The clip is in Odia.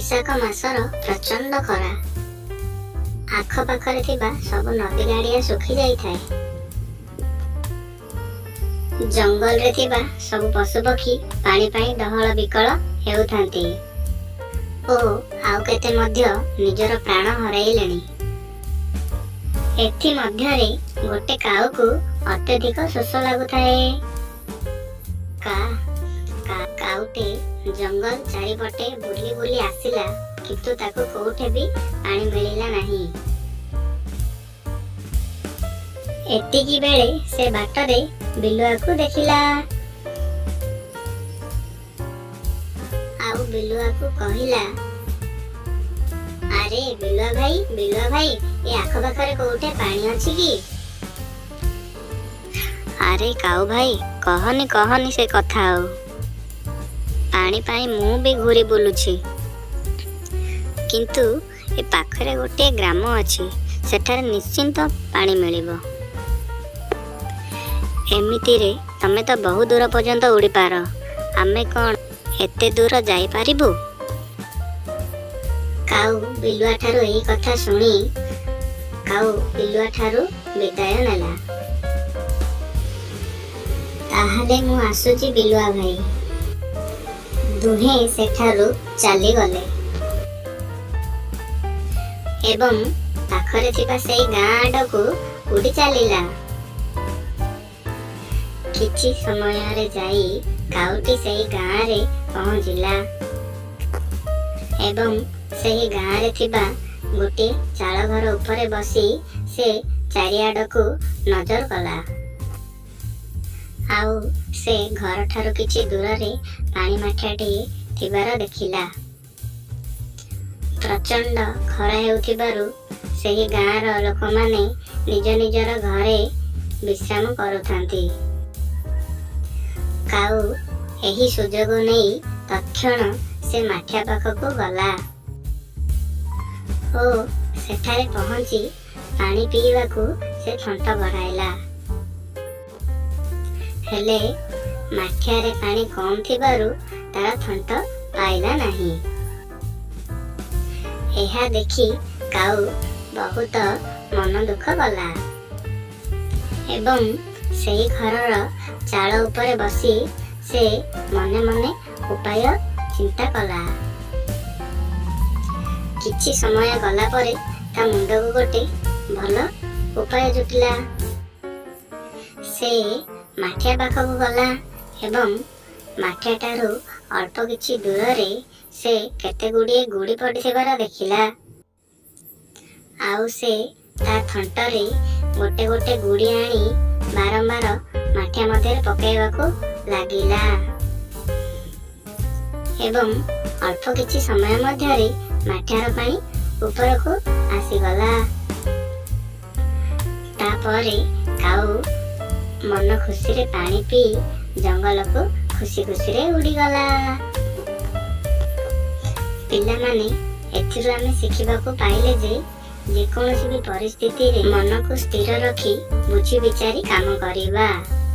ବୈଶାଖ ମାସର ପ୍ରଚଣ୍ଡ ଖରା। ଆଖପାଖରେ ଥିବା ସବୁ ନଦୀ ଗାଡ଼ିଆ ଶୁଖି ଯାଇଥାଏ। ଜଙ୍ଗଲରେ ଥିବା ସବୁ ପଶୁପକ୍ଷୀ ପାଣି ପାଇଁ ଡହଳ ବିକଳ ହେଉଥାନ୍ତି ଓ ଆଉ କେତେ ମଧ୍ୟ ନିଜର ପ୍ରାଣ ହରାଇଲେଣି। ଏଥି ମଧ୍ୟରେ ଗୋଟେ କାଉକୁ ଅତ୍ୟଧିକ ଶୋଷ ଲାଗୁଥାଏ। କାଉଟେ ଜଙ୍ଗଲ ଚାରିପଟେ ବୁଲି ବୁଲି ଆସିଲା, କିନ୍ତୁ ତାକୁ କୋଉଠି ବି ପାଣି ମିଳିଲା ନାହିଁ। ଏତିକି ବେଳେ ସେ ବାଟରେ ବିଲୁଆକୁ ଦେଖିଲା। ଆଉ ବିଲୁଆକୁ କହିଲା, ଆରେ ବିଲୁଆ ଭାଇ, ଏ ଆଖପାଖରେ କୋଉଠି ପାଣି ଅଛି କି? ଆରେ କାଉ ଭାଇ, କହନି ସେ କଥା। ଆଉ ପାଣି ପାଇଁ ମୁଁ ବି ଘୁରି ବୁଲୁଛି, କିନ୍ତୁ ଏ ପାଖରେ ଗୋଟିଏ ଗ୍ରାମ ଅଛି, ସେଠାରେ ନିଶ୍ଚିନ୍ତ ପାଣି ମିଳିବ। ଏମିତିରେ ତମେ ତ ବହୁ ଦୂର ପର୍ଯ୍ୟନ୍ତ ଉଡ଼ିପାର, ଆମେ କ'ଣ ଏତେ ଦୂର ଯାଇପାରିବୁ? କାଉ ବିଲୁଆଠାରୁ ଏହି କଥା ଶୁଣି ବିଲୁଆଠାରୁ ବିଦାୟ ନେଲା। ତାହେଲେ ମୁଁ ଆସୁଛି ବିଲୁଆ ଭାଇ। ଦୁହେଁ ସେଠାରୁ ଚାଲିଗଲେ ଏବଂ ପାଖରେ ଥିବା ସେଇ ଗାଁ ଆଡ଼କୁ ଉଡ଼ି ଚାଲିଲା। କିଛି ସମୟରେ ଯାଇ କାଉଟି ସେଇ ଗାଁରେ ପହଞ୍ଚିଲା ଏବଂ ସେହି ଗାଁରେ ଥିବା ଗୋଟିଏ ଚାଳ ଘର ଉପରେ ବସି ସେ ଚାରିଆଡ଼କୁ ନଜର କଲା। ଆଉ ସେ ଘରଠାରୁ କିଛି ଦୂରରେ ପାଣି ମାଠିଆଟିଏ ଥିବାର ଦେଖିଲା। ପ୍ରଚଣ୍ଡ ଖରା ହେଉଥିବାରୁ ସେହି ଗାଁର ଲୋକମାନେ ନିଜ ନିଜର ଘରେ ବିଶ୍ରାମ କରୁଥାନ୍ତି। କାଉ ଏହି ସୁଯୋଗ ନେଇ ତତ୍କ୍ଷଣ ସେ ମାଠିଆ ପାଖକୁ ଗଲା ଓ ସେଠାରେ ପହଞ୍ଚି ପାଣି ପିଇବାକୁ ସେ ଥଣ୍ଟ ବଢ଼ାଇଲା। ହେଲେ ମାଠିଆରେ ପାଣି କମ୍ ଥିବାରୁ ତାର ଥଣ୍ଟ ପାଇଲା ନାହିଁ। ଏହା ଦେଖି କାଉ ବହୁତ ମନ ଦୁଃଖ କଲା ଏବଂ ସେହି ଘରର ଚାଳ ଉପରେ ବସି ସେ ମନେ ମନେ ଉପାୟ ଚିନ୍ତା କଲା। କିଛି ସମୟ ଗଲା ପରେ ତା ମୁଣ୍ଡକୁ ଗୋଟେ ଭଲ ଉପାୟ ଜୁଟିଲା। ସେ ମାଠିଆ ପାଖକୁ ଗଲା ଏବଂ ମାଠିଆଠାରୁ ଅଳ୍ପ କିଛି ଦୂରରେ ସେ କେତେ ଗୁଡ଼ିଏ ଗୁଡ଼ି ପଡ଼ିଥିବାର ଦେଖିଲା। ଆଉ ସେ ତା ଥଣ୍ଟରେ ଗୋଟେ ଗୋଟେ ଗୁଡ଼ି ଆଣି ବାରମ୍ବାର ମାଠିଆ ମଧ୍ୟରେ ପକାଇବାକୁ ଲାଗିଲା ଏବଂ ଅଳ୍ପ କିଛି ସମୟ ମଧ୍ୟରେ ମାଠିଆର ପାଣି ଉପରକୁ ଆସିଗଲା। ତାପରେ କାଉ ମନ ଖୁସିରେ ପାଣି ପିଇ ଜଙ୍ଗଲକୁ ଖୁସିରେ ଉଡ଼ିଗଲା। ପିଲାମାନେ, ଏଥିରୁ ଆମେ ଶିଖିବାକୁ ପାଇଲେ ଯେ ଯେକୌଣସି ବି ପରିସ୍ଥିତିରେ ମନକୁ ସ୍ଥିର ରଖି ବୁଝି ବିଚାରି କାମ କରିବା।